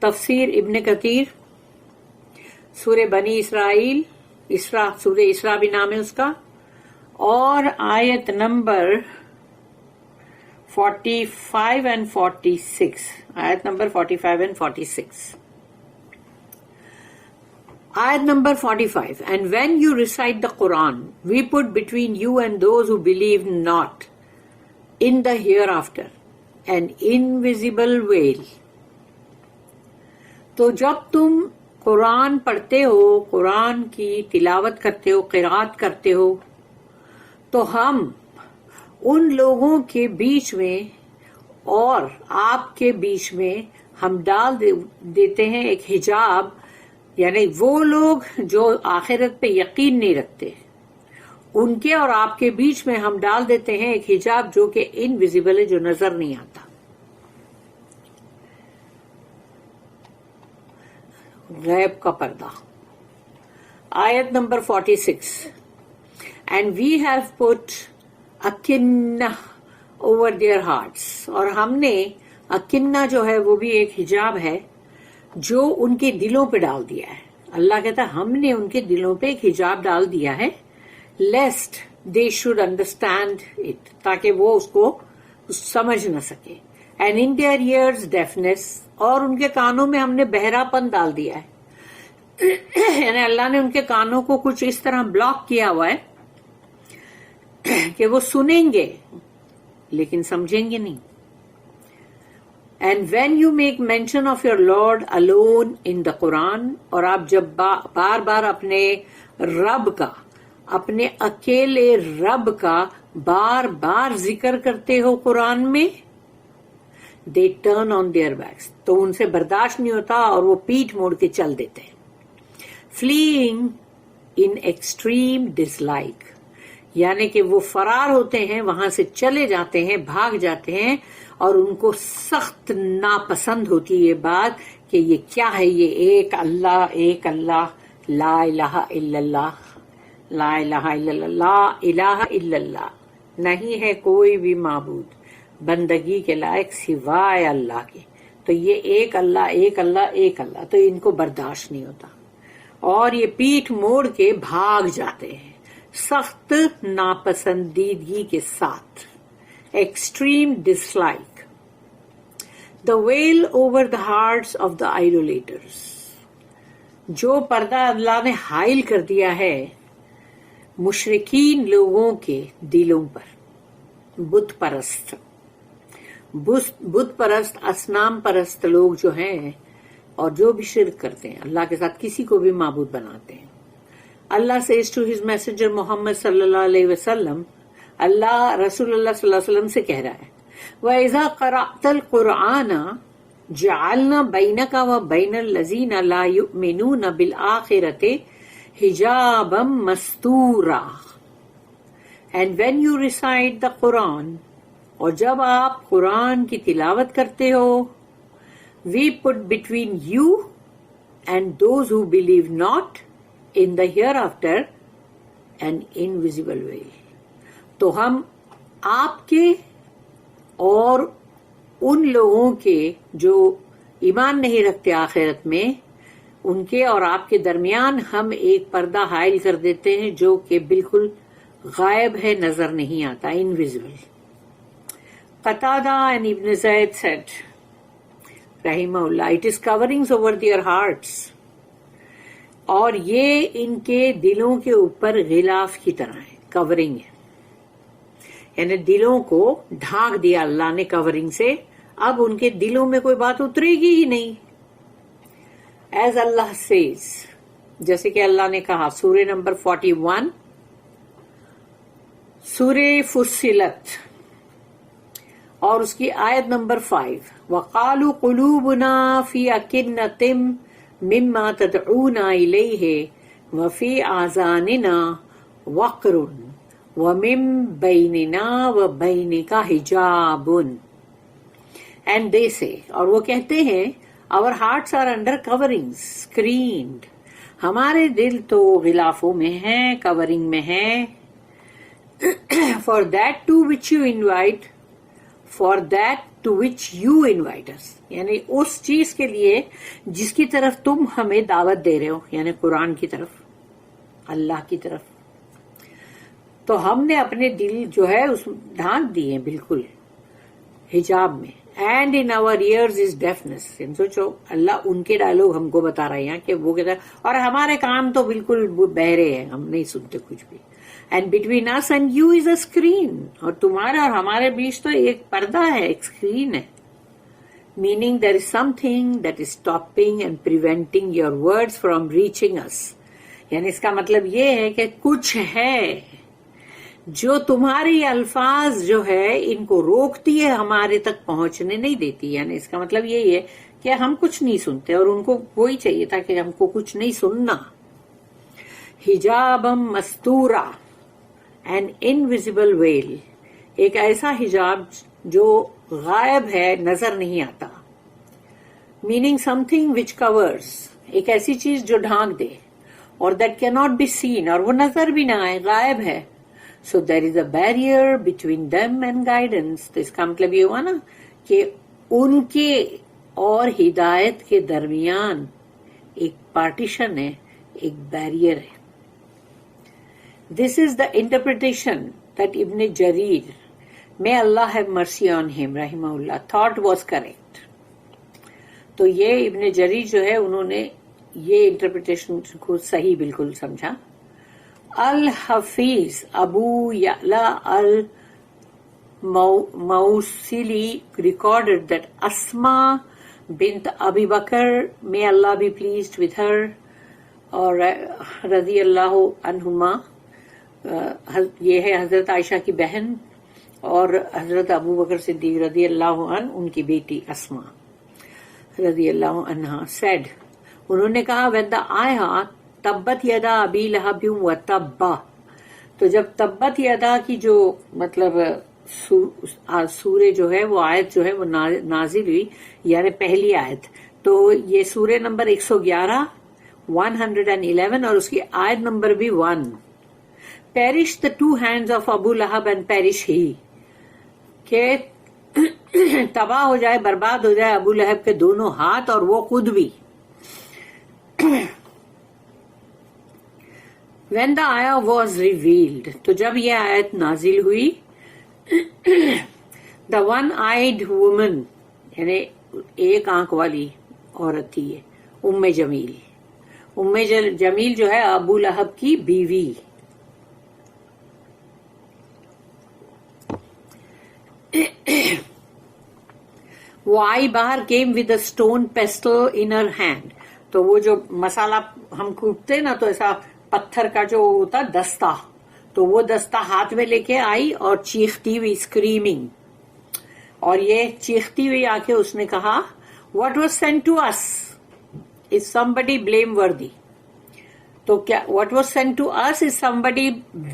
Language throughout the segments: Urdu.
تفسیر ابن کثیر، سورہ بنی اسرائیل، سورہ اسراء بھی نام ہے اس کا، اور آیت نمبر 45 and 46، آیت نمبر 45 and 46۔ آیت number 45، And when you recite the Quran, we put between you and those who believe not in the hereafter an invisible veil۔ تو جب تم قرآن پڑھتے ہو، قرآن کی تلاوت کرتے ہو، قرات کرتے ہو، تو ہم ان لوگوں کے بیچ میں اور آپ کے بیچ میں ہم ڈال دیتے ہیں ایک حجاب، یعنی وہ لوگ جو آخرت پہ یقین نہیں رکھتے، ان کے اور آپ کے بیچ میں ہم ڈال دیتے ہیں ایک حجاب جو کہ انویزیبل ہے، جو نظر نہیں آتا۔ غیب کا پردہ۔ آیت number 46، And we have put اکنہ over their hearts، اور ہم نے اکنہ جو ہے وہ بھی ایک حجاب ہے جو ان کے دلوں پہ ڈال دیا ہے۔ اللہ کہتا ہے ہم نے ان کے دلوں پہ ایک حجاب ڈال دیا ہے، lest they should understand it، تاکہ وہ اس کو سمجھ نہ سکے۔ And in their ears deafness، اور ان کے کانوں میں ہم نے بہرا پن ڈال دیا ہے، یعنی اللہ نے ان کے کانوں کو کچھ اس طرح بلاک کیا ہوا ہے کہ وہ سنیں گے لیکن سمجھیں گے نہیں۔ And when you make mention of your Lord alone in the Quran، اور آپ جب بار بار اپنے رب کا، اپنے اکیلے رب کا بار بار ذکر کرتے ہو قرآن میں، they turn on their backs، تو ان سے برداشت نہیں ہوتا اور وہ پیٹھ موڑ کے چل دیتے ہیں۔ fleeing in extreme dislike، یعنی کہ وہ فرار ہوتے ہیں، وہاں سے چلے جاتے ہیں، بھاگ جاتے ہیں، اور ان کو سخت ناپسند ہوتی یہ بات کہ یہ کیا ہے، یہ ایک اللہ، لا الہ الا اللہ، لا الہ الا اللہ، لا الہ الا اللہ، نہیں ہے کوئی بھی معبود بندگی کے لائق سوائے اللہ کے، تو یہ ایک اللہ، تو ان کو برداشت نہیں ہوتا اور یہ پیٹھ موڑ کے بھاگ جاتے ہیں سخت ناپسندیدگی کے ساتھ۔ Extreme dislike, the veil over the hearts of the idolaters, جو پردہ اللہ نے حائل کر دیا ہے مشرکین لوگوں کے دلوں پر، بت پرست اصنام پرست لوگ جو ہیں اور جو بھی شرک کرتے ہیں، اللہ کے ساتھ کسی کو بھی معبود بناتے ہیں۔ اللہ says to his messenger محمد صلی اللہ علیہ وسلم، اللہ رسول اللہ صلی اللہ علیہ وسلم سے کہہ رہا ہے، وَإِذَا قَرَأْتَ الْقُرْآنَ جَعَلْنَا بَيْنَكَ وَبَيْنَ الَّذِينَ لَا يُؤْمِنُونَ بِالْآخِرَةِ حِجَابًا مَسْتُورًا۔ And when you recite the Quran، اور جب آپ قرآن کی تلاوت کرتے ہو، we put between you and those who believe not in the hereafter an invisible veil، تو ہم آپ کے اور ان لوگوں کے جو ایمان نہیں رکھتے آخرت میں، ان کے اور آپ کے درمیان ہم ایک پردہ حائل کر دیتے ہیں جو کہ بالکل غائب ہے، نظر نہیں آتا، انویزیبل۔ قتادہ and ابن زید said رحمہ اللہ، it is coverings over their hearts، اور یہ ان کے دلوں کے اوپر غلاف کی طرح ہے، کورنگ ہے، یعنی دلوں کو ڈھانک دیا اللہ نے کورنگ سے، اب ان کے دلوں میں کوئی بات اترے گی ہی نہیں۔ ایز اللہ سیز، جیسے کہ اللہ نے کہا سورہ نمبر 41 سورہ فصلت اور اس کی آیت نمبر 5، وَقَالُوا قُلُوبُنَا فِي أَكِنَّةٍ مِّمَّا تَدْعُونَا إِلَيْهِ وَفِي آذَانِنَا وَقْرٌ وَمِن بَيْنِنَا وَبَيْنِكَ حِجَابٌ۔ And they say، اور وہ کہتے ہیں، our hearts are under coverings, screened، ہمارے دل تو غلافوں میں ہیں، کورنگ میں ہیں۔ For that to which you invite، for that to which you invite us. یعنی اس چیز کے لیے جس کی طرف تم ہمیں دعوت دے رہے ہو، یعنی قرآن کی طرف، اللہ کی طرف. تو ہم نے اپنے دل جو ہے اس ڈھانک دیے بالکل حجاب میں. And in our ears is deafness. سوچو اللہ ان کے ڈائلوگ ہم کو بتا رہے ہیں کہ وہ کہتا ہے، اور ہمارے کان تو بالکل بہرے ہیں، ہم نہیں سنتے کچھ بھی. And between us and you is a screen. اور تمہارے اور ہمارے بیچ تو ایک پردہ ہے، ایک اسکرین ہے. meaning there is something that is stopping and preventing your words from reaching us. یعنی اس کا مطلب یہ ہے کہ کچھ ہے جو تمہاری الفاظ جو ہے ان کو روکتی ہے، ہمارے تک پہنچنے نہیں دیتی. یعنی اس کا مطلب یہی ہے کہ ہم کچھ نہیں سنتے، اور ان کو وہی چاہیے تھا کہ ہم کو کچھ نہیں سننا. حجابم مستورا، an invisible veil. ایک ایسا حجاب جو غائب ہے، نظر نہیں آتا. meaning something which covers. ایک ایسی چیز جو ڈھانک دے، اور that cannot be seen، اور وہ نظر بھی نہ آئے، غائب ہے. So there is a barrier between them and guidance. تو اس کا مطلب یہ ہوا نا کہ ان کے اور ہدایت کے درمیان ایک پارٹیشن ہے، ایک بیریئر ہے. This is the interpretation that Ibn Jarir, may Allah have mercy on him, rahimahullah, thought was correct. تو یہ ابن جریر جو ہے انہوں نے یہ انٹرپریٹیشن کو صحیح بالکل سمجھا. الحفیظ ابو یعلا الموصلی recorded that Asma bint Abi Bakr, may Allah be pleased with her, اور رضی اللہ عنہما، یہ ہے حضرت عائشہ کی بہن اور حضرت ابو بکر صدیق رضی اللہ عنہ ان کی بیٹی اسما رضی اللہ عنہا said، انہوں نے کہا when the آیا تبت یدا ابی لہب و تبا. تو جب تبت یدا کی جو مطلب سورہ جو ہے وہ آیت جو ہے وہ نازل ہوئی، یعنی پہلی آیت، تو یہ سورہ نمبر 111 111 اور اس کی آیت نمبر بھی 1. perish the two hands of Abu Lahab and perish he. کہ تباہ ہو جائے، برباد ہو جائے ابو لہب کے دونوں ہاتھ اور وہ خود بھی. when the ayah was revealed، تو جب یہ آیت نازل ہوئی، the one eyed woman، یعنی ایک آنکھ والی عورت تھی ام جمیل. ام جمیل جو ہے ابو لہب کی بیوی. وہ آئی باہر came with a stone pestle in her hand. تو وہ جو مسالہ ہم کوٹتے نا تو ایسا پتھر کا جو ہوتا دستہ، تو وہ دستہ ہاتھ میں لے کے آئی اور چیختی ہوئی اسکریمنگ. اور یہ چیختی ہوئی آ کے اس نے کہا what was sent to us is somebody blameworthy. تو کیا what was sent to us is somebody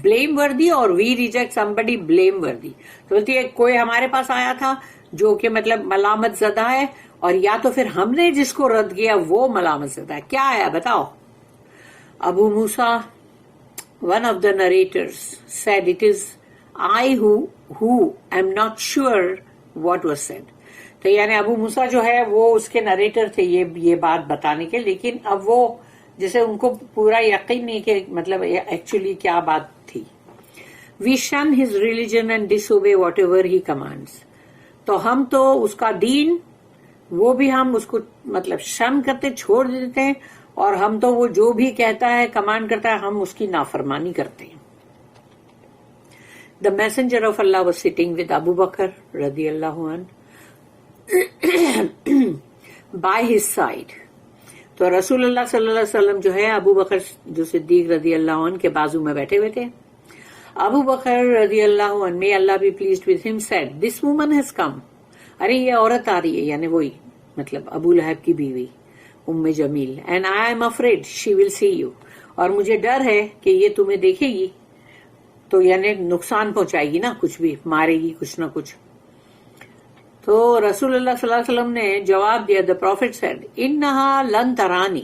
blameworthy or we reject somebody blameworthy. تو بولتی ہے کوئی ہمارے پاس آیا تھا جو کہ مطلب ملامت زدہ ہے، اور یا تو پھر ہم نے جس کو رد کیا وہ ملامت زدہ ہے. کیا ہے بتاؤ؟ ابو موسیٰ one of the narrators said it is I who am not sure what was said. تو یعنی ابو موسیٰ جو ہے وہ اس کے نریٹر تھے یہ بات بتانے کے، لیکن اب وہ جیسے ان کو پورا یقین نہیں کہ مطلب ایکچولی کیا بات تھی. We shun his religion and disobey whatever he commands. تو ہم تو اس کا دین وہ بھی ہم اس کو مطلب شن کرتے، چھوڑ دیتے ہیں، اور ہم تو وہ جو بھی کہتا ہے کمانڈ کرتا ہے ہم اس کی نافرمانی کرتے ہیں. The messenger of Allah was sitting with Abu Bakr رضی اللہ عنہ by his side. تو رسول اللہ صلی اللہ علیہ وسلم جو ہے ابو بکر جو صدیق رضی اللہ عنہ کے بازو میں بیٹھے ہوئے تھے. ابو بکر رضی اللہ عنہ may Allah be pleased with him said this woman has come. ارے یہ عورت آ رہی ہے، یعنی وہی مطلب ابو لہب کی بیوی ام جمیل. and I am afraid she will see you. اور مجھے ڈر ہے کہ یہ تمہیں دیکھے گی تو یعنی نقصان پہنچائے گی نا، کچھ بھی مارے گی کچھ نہ کچھ. تو رسول اللہ صلی اللہ علیہ وسلم نے جواب دیا. the prophet said انہا لن ترانی،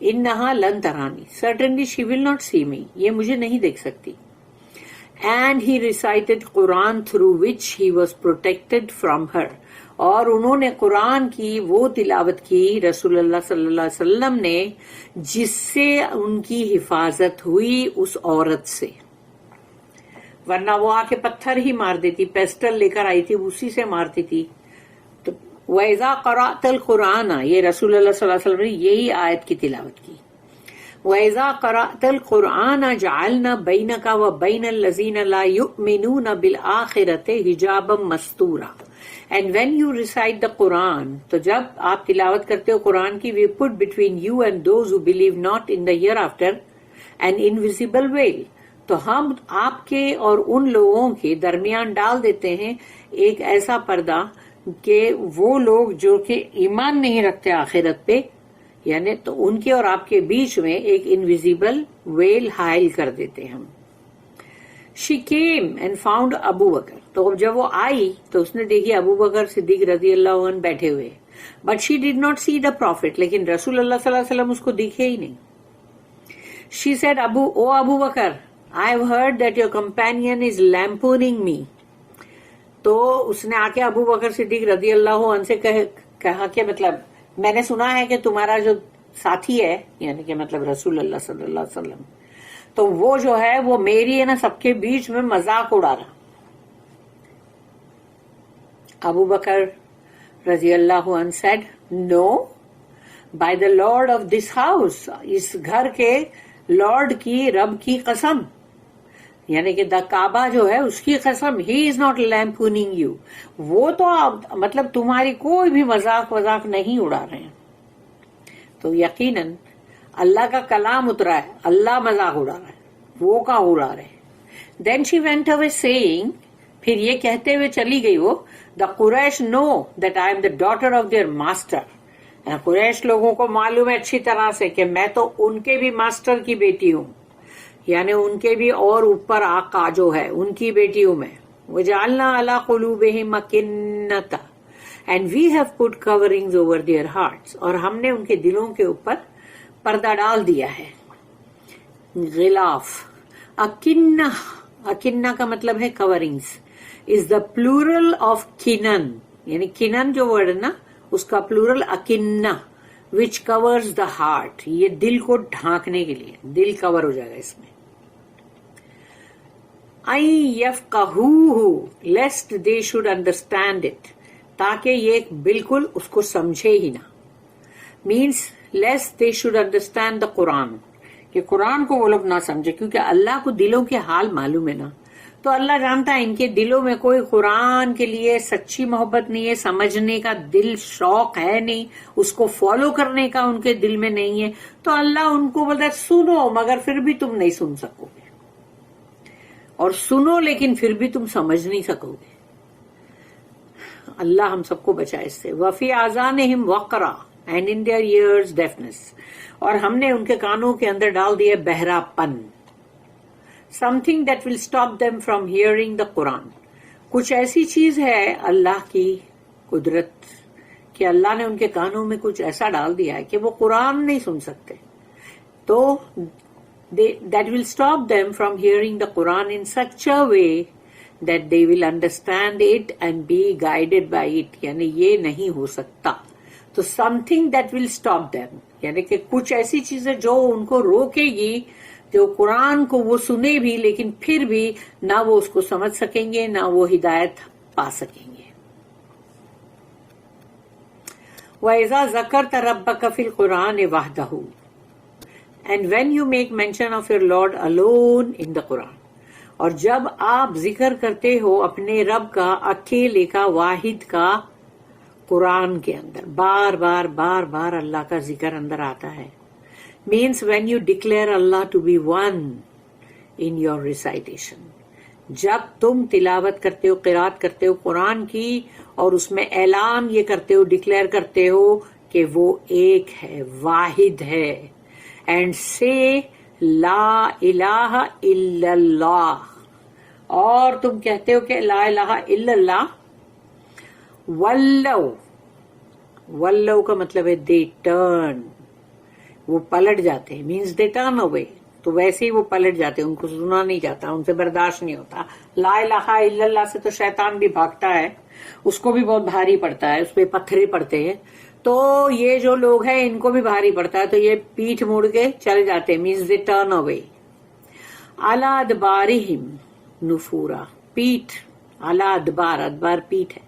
انہا لن ترانی، certainly she will not see me. یہ مجھے نہیں دیکھ سکتی. and he recited Quran through which he was protected from her. اور انہوں نے قرآن کی وہ تلاوت کی رسول اللہ صلی اللہ علیہ وسلم نے جس سے ان کی حفاظت ہوئی اس عورت سے، ورنہ وہ آ کے پتھر ہی مار دیتی، پیسٹل لے کر آئی تھی اسی سے مارتی تھی. تو وَإِذَا قَرَأْتَ الْقُرْآنَ، یہ رسول اللہ صلی اللہ علیہ وسلم نے یہی آیت کی تلاوت کی. وَإِذَا قَرَأْتَ الْقُرْآنَ جَعَلْنَا بَيْنَكَ وَبَيْنَ الَّذِينَ لَا يُؤْمِنُونَ بِالْآخِرَةِ حِجَابًا مَسْتُورًا. And when you recite the Quran, تو جب آپ تلاوت کرتے ہو قرآن کی، we put between you and those who believe not in the hereafter an invisible veil. تو ہم آپ کے اور ان لوگوں کے درمیان ڈال دیتے ہیں ایک ایسا پردہ کہ وہ لوگ جو کہ ایمان نہیں رکھتے آخرت پہ، یعنی تو ان کے اور آپ کے بیچ میں ایک انویزیبل ویل حائل کر دیتے ہم. She came and found Abu Bakr. تو جب وہ آئی تو اس نے دیکھی ابو بکر صدیق رضی اللہ عنہ بیٹھے ہوئے. But she did not see the Prophet. لیکن رسول اللہ صلی اللہ علیہ وسلم اس کو دیکھے ہی نہیں. She said, Abu Bakr, I have heard that your companion is lampooning me. تو اس نے آ کے ابو بکر صدیق رضی اللہ عنہ سے کہا کہ مطلب میں نے سنا ہے کہ تمہارا جو ساتھی ہے، یعنی کہ مطلب رسول اللہ صلی اللہ علیہ وسلم، تو وہ جو ہے وہ میری ہے نا سب کے بیچ میں مذاق اڑا رہا. ابو بکر رضی اللہ عنہ said, No, by the Lord of this house, اس گھر کے لارڈ کی، رب کی قسم، یعنی کہ دا کعبہ جو ہے اس کی قسم، he is not lampooning you. وہ تو مطلب تمہاری کوئی بھی مذاق نہیں اڑا رہے ہیں. تو یقیناً اللہ کا کلام اترا ہے، اللہ مذاق اڑا رہا ہے، وہ کہاں اڑا رہے ہیں. Then she went away saying، پھر یہ کہتے ہوئے چلی گئی وہ، the Quraysh know that I am the daughter of their master. قریش لوگوں کو معلوم ہے اچھی طرح سے کہ میں تو ان کے بھی ماسٹر کی بیٹی ہوں، یعنی ان کے بھی اور اوپر آقا جو ہے ان کی بیٹی ہوں میں. وَجَعَلْنَا عَلَىٰ قُلُوبِهِمْ أَكِنَّةً and we have put coverings over their hearts. اور ہم نے ان کے دلوں کے اوپر پردہ ڈال دیا ہے. غلاف، اکنہ کا مطلب ہے coverings, is the plural of kinnan. یعنی kinnan جو ورڈ ہے نا اس کا plural اکنہ، which covers the heart. یہ دل کو ڈھانکنے کے لیے، دل کور ہو جائے گا اس میں. يَفْقَهُوهُ lest they should understand it. تاکہ یہ بالکل اس کو سمجھے ہی نہ. means lest they should understand the Quran. کہ قرآن کو وہ لوگ نہ سمجھے، کیونکہ اللہ کو دلوں کے حال معلوم ہے نا. تو اللہ جانتا ہے ان کے دلوں میں کوئی قرآن کے لیے سچی محبت نہیں ہے، سمجھنے کا دل شوق ہے نہیں، اس کو فالو کرنے کا ان کے دل میں نہیں ہے. تو اللہ ان کو بولتا ہے سنو مگر پھر بھی تم نہیں سن سکو گے، اور سنو لیکن پھر بھی تم سمجھ نہیں سکو گے. اللہ ہم سب کو بچائے اس سے. وفی آذانہم وقرا and in their ears deafness. اور ہم نے ان کے کانوں کے اندر ڈال دیا بہرا پن. Something that will stop them from hearing the Quran. کچھ ایسی چیز ہے اللہ کی قدرت کہ اللہ نے ان کے کانوں میں کچھ ایسا ڈال دیا ہے کہ وہ قرآن نہیں سن سکتے. تو that will stop them from hearing the Quran in such a way that they will understand it and be guided by it. یعنی یہ نہیں ہو سکتا. تو something that will stop them یعنی کہ کچھ ایسی چیزیں جو ان کو روکے گی، جو قرآن کو وہ سنے بھی لیکن پھر بھی نہ وہ اس کو سمجھ سکیں گے، نہ وہ ہدایت پا سکیں گے. وَإِذَا ذَكَرْتَ رَبَّكَ فِي الْقُرْآنِ وَحْدَهُ and when you make mention of your Lord alone in the Quran. اور جب آپ ذکر کرتے ہو اپنے رب کا اکیلے کا، واحد کا قرآن کے اندر، بار بار بار بار اللہ کا ذکر اندر آتا ہے. means when you declare Allah to be one in your recitation. جب تم تلاوت کرتے ہو، قرات کرتے ہو قرآن کی، اور اس میں اعلان یہ کرتے ہو، ڈکلیئر کرتے ہو کہ وہ ایک ہے، واحد ہے. and say لا الہ الا اللہ. اور تم کہتے ہو کہ لا الہ الا اللہ. ولو کا مطلب ہے they turn، وہ پلٹ جاتے ہیں، means they turn away. تو ویسے ہی وہ پلٹ جاتے, ان کو سنا نہیں جاتا, ان سے برداشت نہیں ہوتا. لا الہ الا اللہ سے تو شیطان بھی بھاگتا ہے, اس کو بھی بہت بھاری پڑتا ہے, اس پہ پتھر پڑتے ہیں. تو یہ جو لوگ ہیں ان کو بھی بھاری پڑتا ہے, تو یہ پیٹھ موڑ کے چل جاتے, مینز دے ٹرن اوے. علی ادبارہم نفورا, پیٹھ, علی ادبار, ادبار پیٹھ ہے,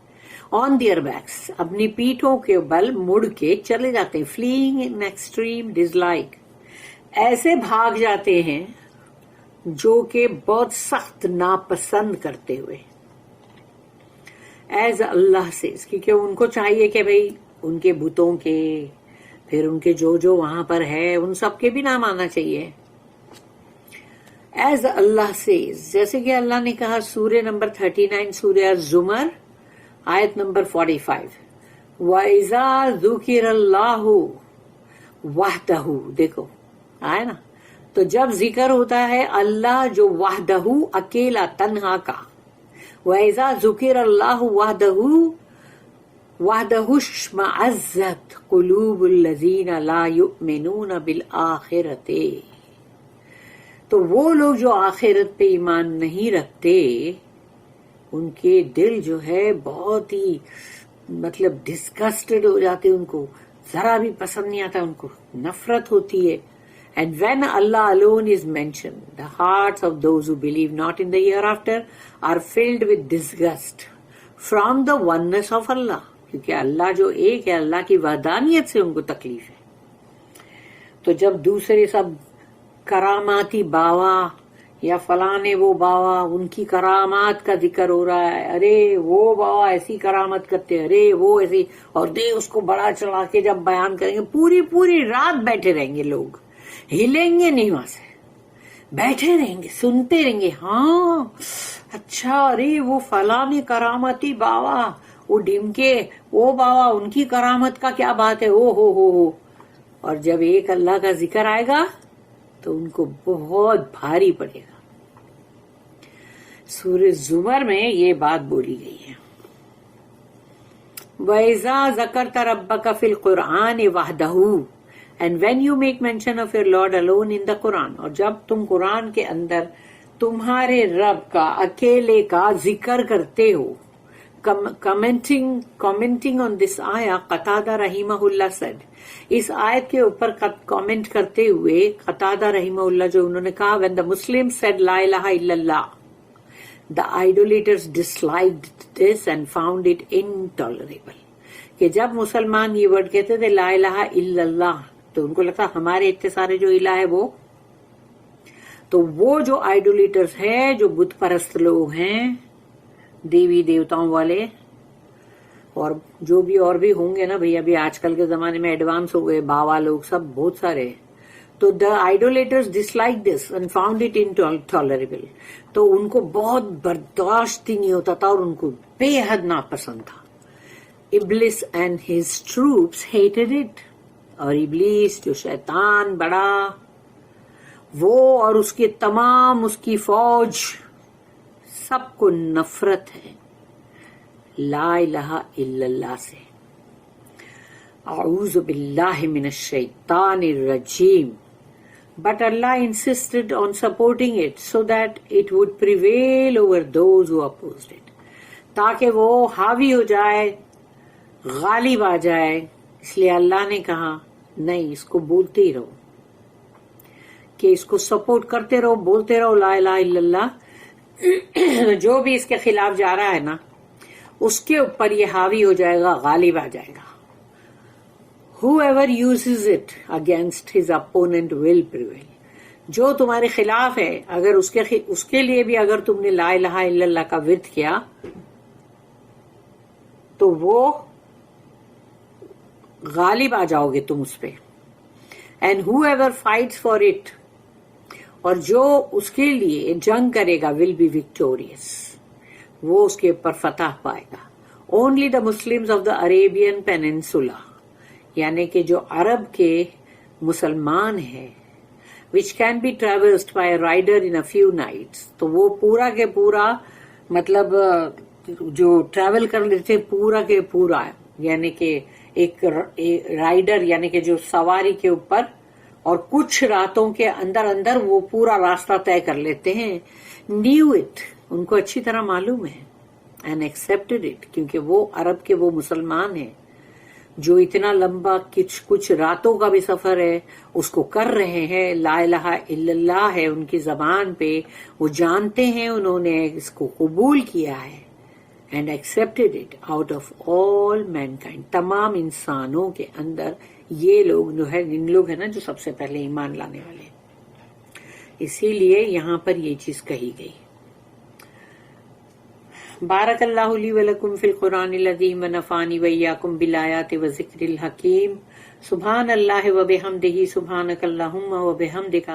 آن دیئر بیکس, اپنی پیٹھوں کے بل مڑ کے چلے جاتے ہیں. فلیئنگ ان ایکسٹریم ڈسلائک, ایسے بھاگ جاتے ہیں جو کہ بہت سخت ناپسند کرتے ہوئے. ایز اللہ سے, کیونکہ ان کو چاہیے کہ بھئی ان کے بتوں کے, پھر ان کے جو وہاں پر ہے ان سب کے بھی نام آنا چاہیے. ایز اللہ سے, جیسے کہ اللہ نے کہا سورہ نمبر 39 سورہ الزمر آیت نمبر 45, وَإِذَا ذُكِرَ اللَّهُ وَحْدَهُ, دیکھو آئے نا, تو جب ذکر ہوتا ہے اللہ جو وحدہ, اکیلا تنہا کا, وَإِذَا ذُكِرَ اللَّهُ وَحْدَهُ اشْمَأَزَّتْ قُلُوبُ الَّذِينَ لَا يُؤْمِنُونَ بِالْآخِرَةِ, تو وہ لوگ جو آخرت پہ ایمان نہیں رکھتے ان کے دل جو ہے بہت ہی مطلب ڈسگسٹڈ ہو جاتے, ان کو ذرا بھی پسند نہیں آتا, ان کو نفرت ہوتی ہے. And when Allah alone is mentioned, the hearts of those who believe not in the hereafter are filled with disgust from the oneness of Allah. کیونکہ اللہ جو ایک ہے, اللہ کی وحدانیت سے ان کو تکلیف ہے. تو جب دوسرے سب کراماتی باوا یا فلانے وہ باوا, ان کی کرامات کا ذکر ہو رہا ہے, ارے وہ باوا ایسی کرامت کرتے, ارے وہ ایسی, اور دے اس کو بڑا چڑھا کے جب بیان کریں گے, پوری پوری رات بیٹھے رہیں گے لوگ, ہلیں گے نہیں وہاں سے, بیٹھے رہیں گے, سنتے رہیں گے. ہاں اچھا, ارے وہ فلانے کرامتی باوا, وہ ڈمکے وہ باوا, ان کی کرامت کا کیا بات ہے, او ہو. اور جب ایک اللہ کا ذکر آئے گا تو ان کو بہت بھاری پڑے گا. سورہ زمر میں یہ بات بولی گئی ہے. وَإِذَا ذَكَرْتَ رَبَّكَ فِي الْقُرْآنِ وَحْدَهُ, and when you make mention of your Lord alone in the Quran, اور جب تم قرآن کے اندر تمہارے رب کا اکیلے کا ذکر کرتے ہو. commenting on this ayah, قتادہ رحمہ اللہ said, اس آیت کے اوپر کامنٹ کرتے ہوئے قتادہ رحمہ اللہ جو انہوں نے کہا, when the Muslims said لا الہ الا اللہ, the idolaters disliked this and found it intolerable. کہ جب مسلمان یہ ورڈ کہتے تھے لا الہ الا اللہ, تو ان کو لگتا ہمارے اتنے سارے جو الہ ہے وہ, تو وہ جو آئیڈولیٹرز ہیں, جو بت پرست لوگ ہیں, دیوی دیوتاؤں والے, اور جو بھی اور بھی ہوں گے نا بھئی, ابھی آج کل کے زمانے میں ایڈوانس ہو گئے, باوا لوگ سب بہت سارے, تو the idolaters dislike this and found it intolerable. تو ان کو بہت برداشت ہی نہیں ہوتا تھا اور ان کو بے حد ناپسند تھا. ابلیس and his troops hated it, اور ابلیس جو شیطان بڑا, وہ اور اس کے تمام اس کی فوج سب کو نفرت ہے لا الہ الا اللہ سے. اعوذ باللہ من الشیطان الرجیم. But Allah insisted on supporting it so that it would prevail over those who opposed it. تاکہ وہ حاوی ہو جائے, غالب آ جائے. اس لیے اللہ نے کہا نہیں, اس کو بولتے ہی رہو, کہ اس کو سپورٹ کرتے رہو, بولتے رہو لا الہ الا اللہ. جو بھی اس کے خلاف جا رہا ہے نا, اس کے اوپر یہ حاوی ہو جائے گا, غالب آ جائے گا. Whoever uses it against his opponent will prevail. جو تمہارے خلاف ہے, اگر اس کے لیے بھی اگر تم نے لا الہ الا اللہ کا ورد کیا تو وہ غالب آ جاؤ گے تم اس پہ. And whoever fights for it, اور جو اس کے لیے جنگ کرے گا, will be victorious. وہ اس کے اوپر فتح پائے گا. Only the Muslims of the Arabian Peninsula, یعنی کہ جو عرب کے مسلمان ہیں, which can be traversed by a rider in a few nights, تو وہ پورا کے پورا مطلب جو ٹریول کر لیتے پورا کے پورا, یعنی کہ ایک رائڈر یعنی کہ جو سواری کے اوپر اور کچھ راتوں کے اندر اندر وہ پورا راستہ طے کر لیتے ہیں. نیو اٹ، ان کو اچھی طرح معلوم ہے. اینڈ ایکسپٹڈ اٹ، کیونکہ وہ عرب کے وہ مسلمان ہیں جو اتنا لمبا کچھ راتوں کا بھی سفر ہے اس کو کر رہے ہیں. لا الہ الا اللہ ہے ان کی زبان پہ، وہ جانتے ہیں، انہوں نے اس کو قبول کیا ہے. And accepted it out of all mankind, تمام انسانوں کے اندر یہ لوگ جو ہے، ان لوگ ہیں نا جو سب سے پہلے ایمان لانے والے. اسی لیے یہاں پر یہ چیز کہی گئی. بارک اللہ لی ولکم فی القرآن العظیم ونفعنی وإیاکم بالآیات والذکر الحکیم. سبحان اللہ وبحمدہ، سبحانک اللہم وبحمدک.